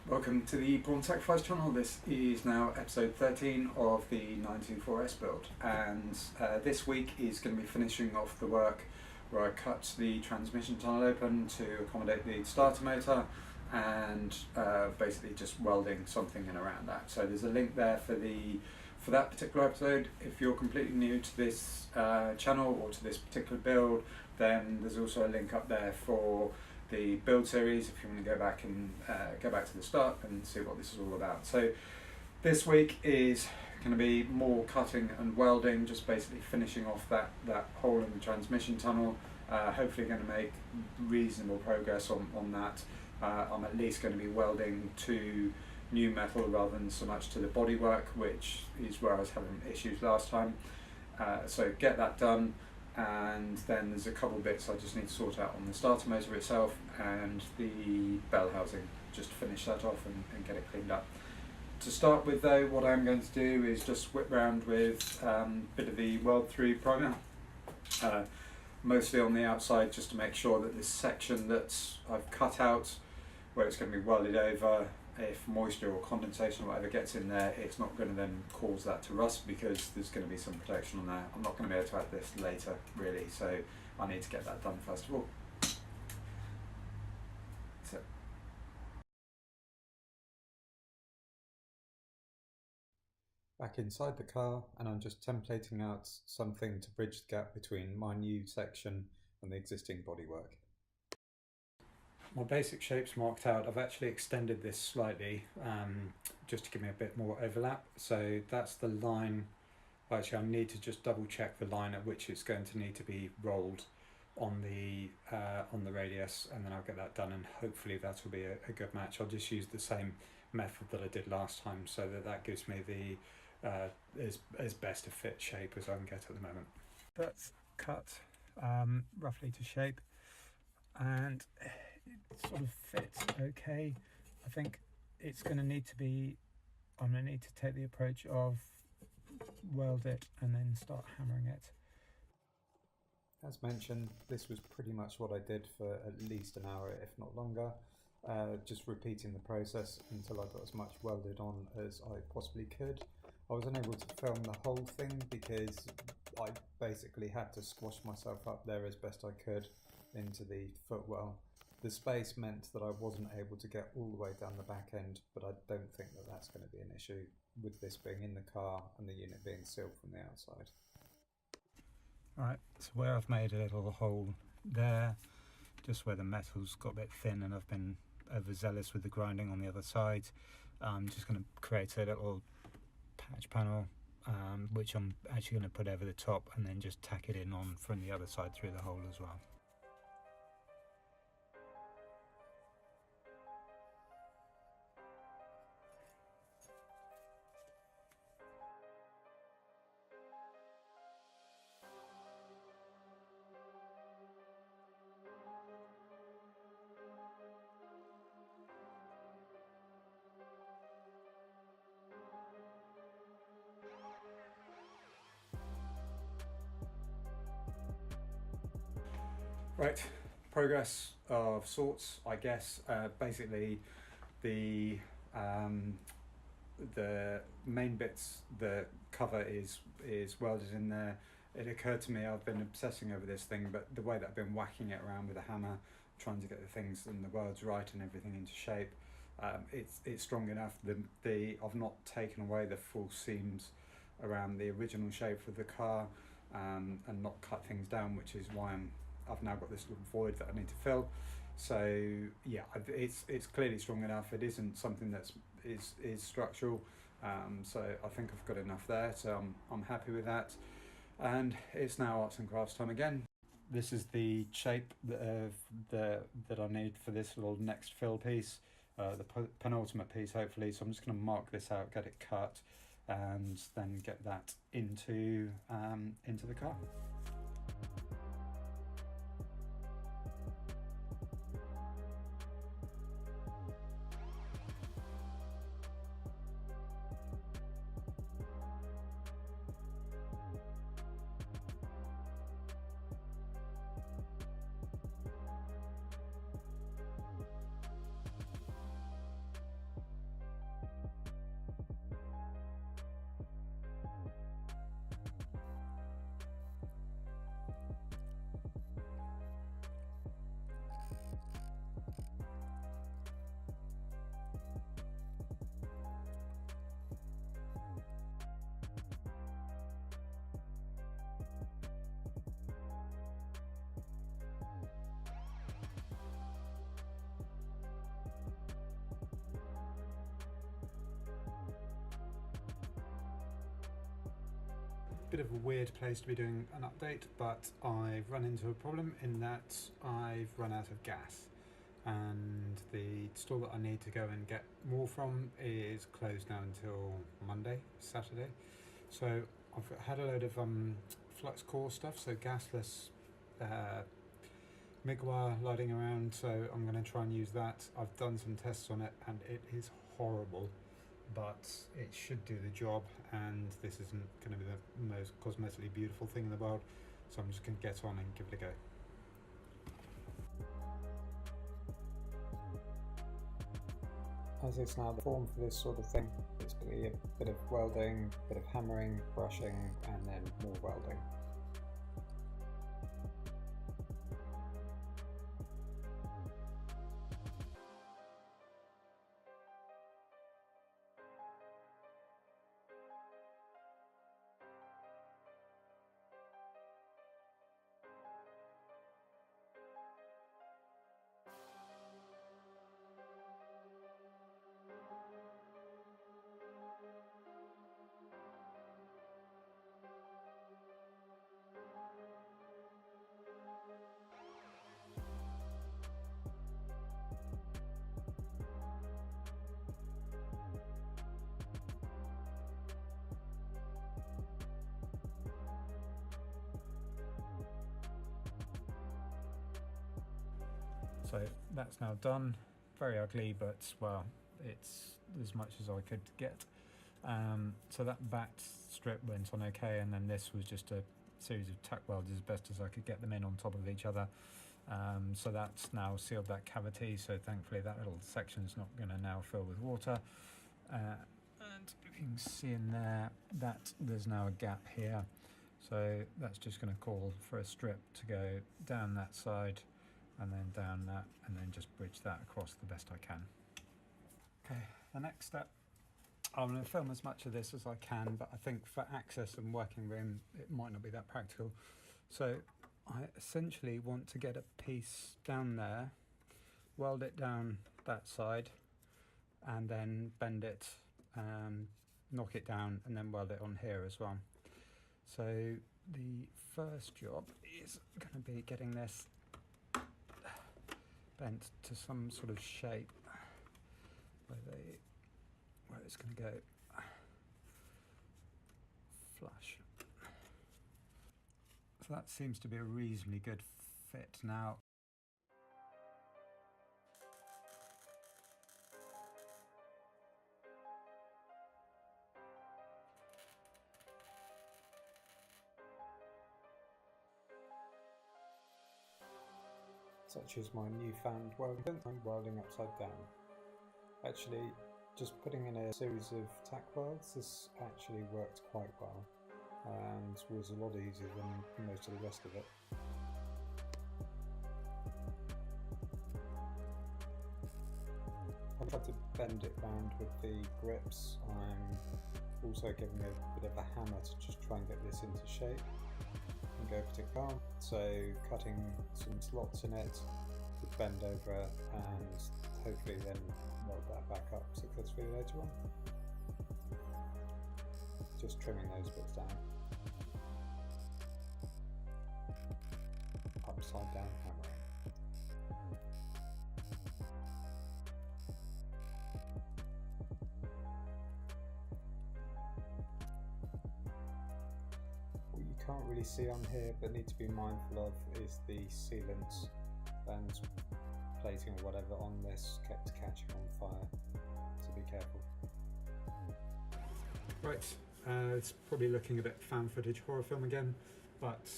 Welcome to the Brawn Sacrifice channel. This is now episode 13 of the 924S build, and this week is going to be finishing off the work where I cut the transmission tunnel open to accommodate the starter motor and basically just welding something in around that. So there's a link there for that particular episode. If you're completely new to this channel or to this particular build, then there's also a link up there for the build series if you want to go back and go back to the start and see what this is all about. So this week is going to be more cutting and welding, just basically finishing off that hole in the transmission tunnel. Hopefully going to make reasonable progress on that. I'm at least going to be welding to new metal rather than so much to the bodywork, which is where I was having issues last time. So get that done. And then there's a couple bits I just need to sort out on the starter motor itself and the bell housing, just to finish that off and get it cleaned up. To start with though, what I'm going to do is just whip round with a bit of the weld through primer, mostly on the outside, just to make sure that this section that I've cut out, where it's going to be welded over, if moisture or condensation or whatever gets in there, it's not going to then cause that to rust, because there's going to be some protection on there. I'm not going to be able to add this later really, so I need to get that done first of all. So, back inside the car, and I'm just templating out something to bridge the gap between my new section and the existing bodywork. My basic shape's marked out. I've actually extended this slightly just to give me a bit more overlap. So that's the line. Actually, I need to just double check the line at which it's going to need to be rolled on the radius, and then I'll get that done, and hopefully that will be a good match. I'll just use the same method that I did last time, so that gives me the as best a fit shape as I can get at the moment. That's cut roughly to shape, and it sort of fits okay. I think it's going to need to be, I'm going to need to take the approach of weld it and then start hammering it. As mentioned, this was pretty much what I did for at least an hour, if not longer, just repeating the process until I got as much welded on as I possibly could. I was unable to film the whole thing because I basically had to squash myself up there as best I could into the footwell. The space meant that I wasn't able to get all the way down the back end, but I don't think that that's going to be an issue with this being in the car and the unit being sealed from the outside. Right, so where I've made a little hole there, just where the metal's got a bit thin and I've been overzealous with the grinding on the other side, I'm just going to create a little patch panel, which I'm actually going to put over the top and then just tack it in on from the other side through the hole as well. Right, progress of sorts, I guess. Basically, the main bits, the cover is welded in there. It occurred to me, I've been obsessing over this thing, but the way that I've been whacking it around with a hammer, trying to get the things and the welds right and everything into shape, it's strong enough. I've not taken away the full seams around the original shape of the car, and not cut things down, which is why I've now got this little void that I need to fill. So yeah, it's clearly strong enough. It isn't something that is structural, so I think I've got enough there, so I'm happy with that. And it's now arts and crafts time again. This is the shape that I need for this little next fill piece, the penultimate piece hopefully. So I'm just going to mark this out, get it cut, and then get that into the car. bit of a weird place to be doing an update, but I've run into a problem in that I've run out of gas, and the store that I need to go and get more from is closed now until Saturday. So I've had a load of Flux core stuff, so gasless MIG wire lighting around, so I'm going to try and use that. I've done some tests on it and it is horrible, but it should do the job, and this isn't going to be the most cosmetically beautiful thing in the world, so I'm just going to get on and give it a go. As it's now the form for this sort of thing, it's going to be a bit of welding, a bit of hammering, brushing, and then more welding. So that's now done. Very ugly, but well, it's as much as I could get. So that back strip went on okay, and then this was just a series of tack welds as best as I could get them in on top of each other. So that's now sealed that cavity, so thankfully that little section is not going to now fill with water. And if you can see in there that there's now a gap here, so that's just going to call for a strip to go down that side and then down that, and then just bridge that across the best I can. Okay, the next step, I'm going to film as much of this as I can, but I think for access and working room it might not be that practical. So I essentially want to get a piece down there, weld it down that side, and then bend it, knock it down, and then weld it on here as well. So the first job is going to be getting this bent to some sort of shape where it's going to go flush. So that seems to be a reasonably good fit now. Such as my newfound welding, I'm welding upside down. Actually, just putting in a series of tack welds, this actually worked quite well and was a lot easier than most of the rest of it. I've tried to bend it round with the grips. I'm also giving a bit of a hammer to just try and get this into shape and go particular. So cutting some slots in it to bend over it, and hopefully then weld that back up successfully later on. Just trimming those bits down. Upside down hammering. What you can't really see on here but need to be mindful of is the sealants and plating or whatever on this kept catching on fire, so be careful. Right, it's probably looking a bit fan footage horror film again, but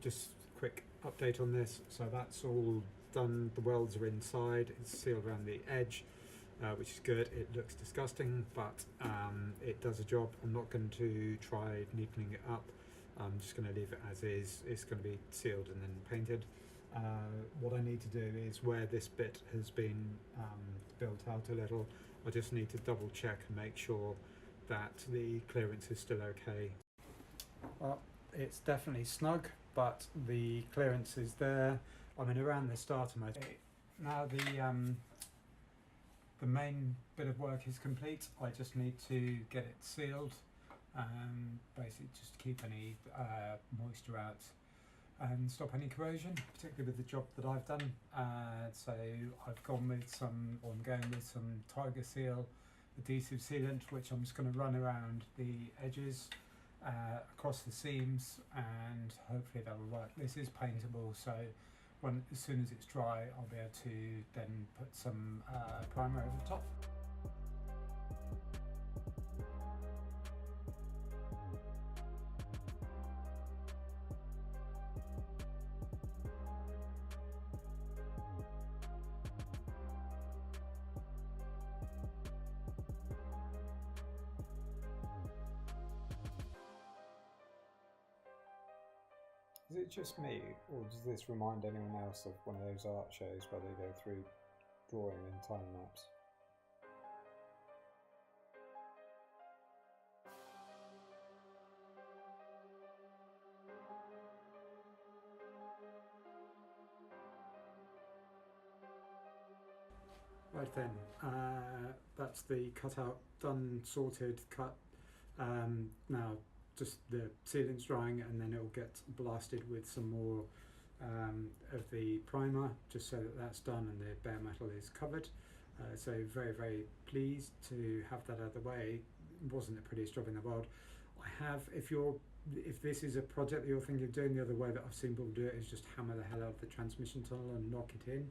just quick update on this. So that's all done, the welds are inside, it's sealed around the edge, which is good. It looks disgusting, but it does a job. I'm not going to try neatening it up, I'm just going to leave it as is. It's going to be sealed and then painted. What I need to do is where this bit has been built out a little, I just need to double check and make sure that the clearance is still okay. Well, it's definitely snug, but the clearance is there. I mean, around the starter motor. Now the main bit of work is complete. I just need to get it sealed basically just to keep any moisture out and stop any corrosion, particularly with the job that I've done. So I've gone with some, or I'm going with some Tiger Seal adhesive sealant, which I'm just going to run around the edges, across the seams, and hopefully that will work. This is paintable, so as soon as it's dry, I'll be able to then put some primer over the top. Is it just me, or does this remind anyone else of one of those art shows where they go through drawing in time lapse? Right then, that's the cutout done, sorted, cut. Now just the sealant's drying, and then it'll get blasted with some more of the primer, just so that that's done and the bare metal is covered. So very, very pleased to have that out of the way. It wasn't the prettiest job in the world. I have, if this is a project that you're thinking of doing, the other way that I've seen people do it is just hammer the hell out of the transmission tunnel and knock it in.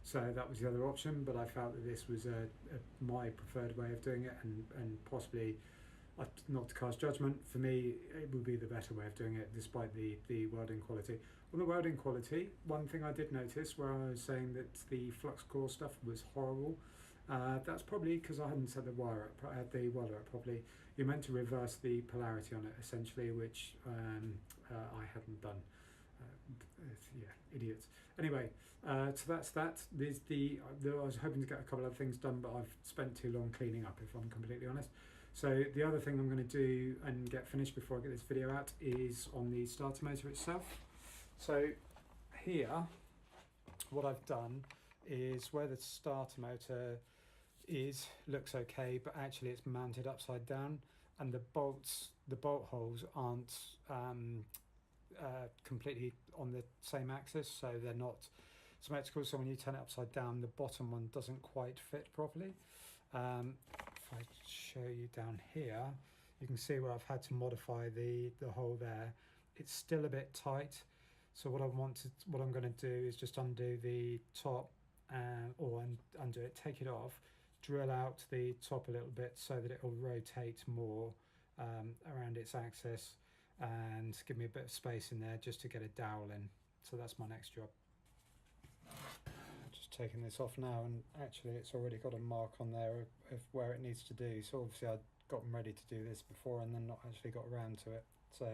So that was the other option, but I felt that this was my preferred way of doing it, and possibly, not to cast judgment, for me it would be the better way of doing it, despite the welding quality. On the welding quality, one thing I did notice where I was saying that the flux core stuff was horrible, that's probably because I hadn't set the welder up properly. You're meant to reverse the polarity on it essentially, which I hadn't done. Yeah, idiots. Anyway, so that's that. I was hoping to get a couple of things done, but I've spent too long cleaning up, if I'm completely honest. So the other thing I'm going to do and get finished before I get this video out is on the starter motor itself. So here, what I've done is where the starter motor looks okay, but actually it's mounted upside down, and the bolt holes aren't completely on the same axis, so they're not symmetrical. So when you turn it upside down, the bottom one doesn't quite fit properly. If I show you down here, you can see where I've had to modify the hole there. It's still a bit tight, so what I'm going to do is just undo the top, or undo it, take it off, drill out the top a little bit so that it will rotate more around its axis, and give me a bit of space in there just to get a dowel in. So that's my next job. Just taking this off now, and actually it's already got a mark on there of where it needs to do. So obviously I'd gotten ready to do this before and then not actually got around to it. So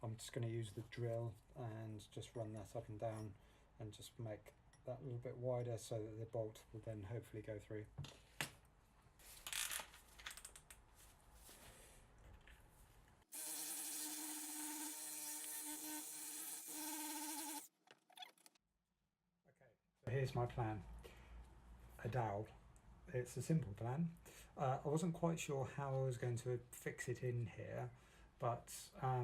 I'm just going to use the drill and just run that up and down and just make that a little bit wider so that the bolt will then hopefully go through. Here's my plan. A dowel. It's a simple plan. I wasn't quite sure how I was going to fix it in here, but I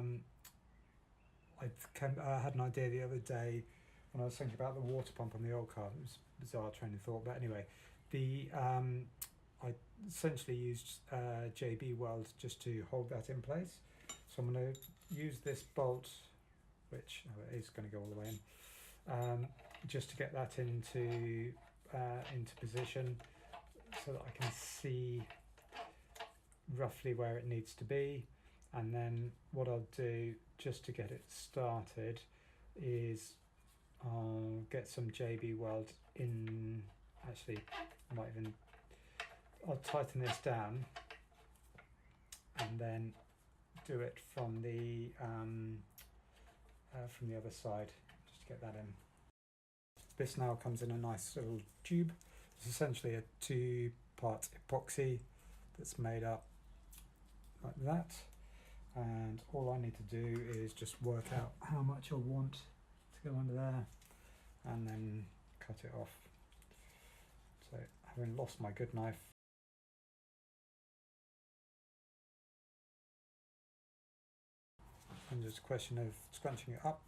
had an idea the other day when I was thinking about the water pump on the old car. It was a bizarre train of thought, but anyway, I essentially used JB Weld just to hold that in place. So I'm going to use this bolt, which it is going to go all the way in, just to get that into position so that I can see roughly where it needs to be. And then what I'll do just to get it started is I'll get some JB Weld in. Actually, I'll tighten this down and then do it from the other side, just to get that in. This now comes in a nice little tube. It's essentially a 2-part epoxy that's made up like that, and all I need to do is just work out how much I want to go under there and then cut it off. So having lost my good knife, and just a question of scrunching it up,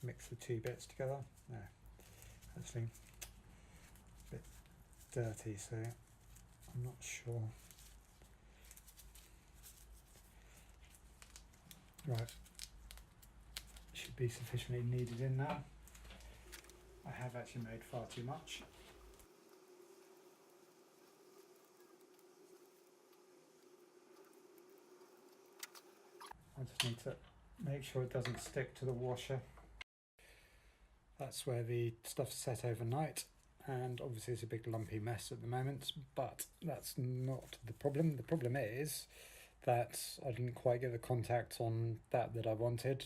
mix the two bits together. No, actually a bit dirty, so I'm not sure. Right, should be sufficiently kneaded in now. I have actually made far too much. I just need to make sure it doesn't stick to the washer. That's where the stuff's set overnight, and obviously it's a big lumpy mess at the moment, but that's not the problem. The problem is that I didn't quite get the contact on that I wanted,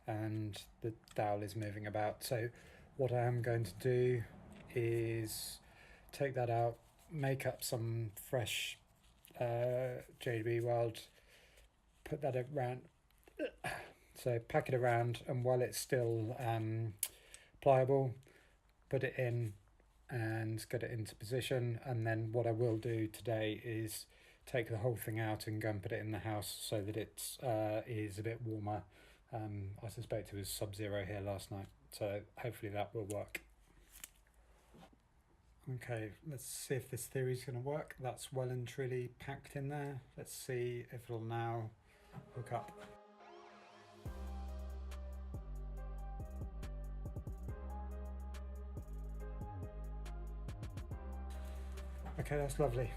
and the dowel is moving about. So what I am going to do is take that out, make up some fresh JB Weld, put that around, so pack it around, and while it's still pliable, put it in and get it into position. And then what I will do today is take the whole thing out and go and put it in the house so that it is a bit warmer. I suspect it was sub-zero here last night, so hopefully that will work. Okay, let's see if this theory is going to work. That's well and truly packed in there. Let's see if it'll now hook up. Okay, that's lovely.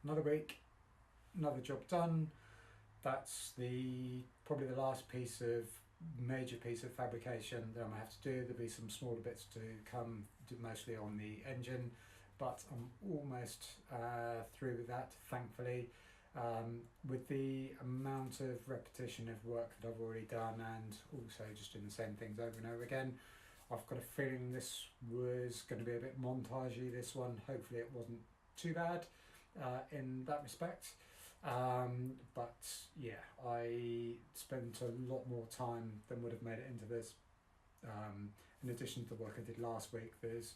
Another week, another job done. That's probably the last major piece of fabrication that I'm going to have to do. There'll be some smaller bits to come, mostly on the engine, but I'm almost through with that, thankfully. With the amount of repetition of work that I've already done, and also just doing the same things over and over again, I've got a feeling this was going to be a bit montagey, this one. Hopefully it wasn't too bad in that respect. But yeah, I spent a lot more time than would have made it into this. In addition to the work I did last week, there's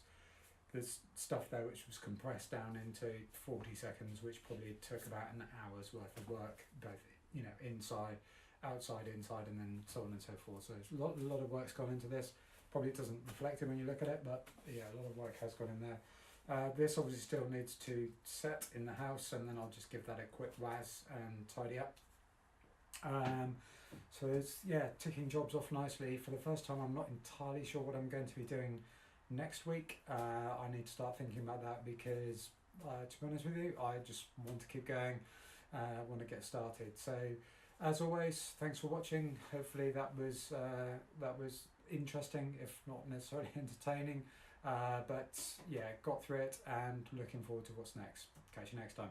stuff there which was compressed down into 40 seconds, which probably took about an hour's worth of work, both inside, outside, inside, and then so on and so forth. So a lot of work's gone into this. Probably doesn't reflect it when you look at it, but yeah, a lot of work has gone in there. This obviously still needs to set in the house, and then I'll just give that a quick waz and tidy up. So it's, yeah, ticking jobs off nicely. For the first time, I'm not entirely sure what I'm going to be doing next week. I need to start thinking about that because, to be honest with you, I just want to keep going, want to get started. So as always, thanks for watching. Hopefully that was interesting, if not necessarily entertaining. But yeah, got through it and looking forward to what's next. Catch you next time.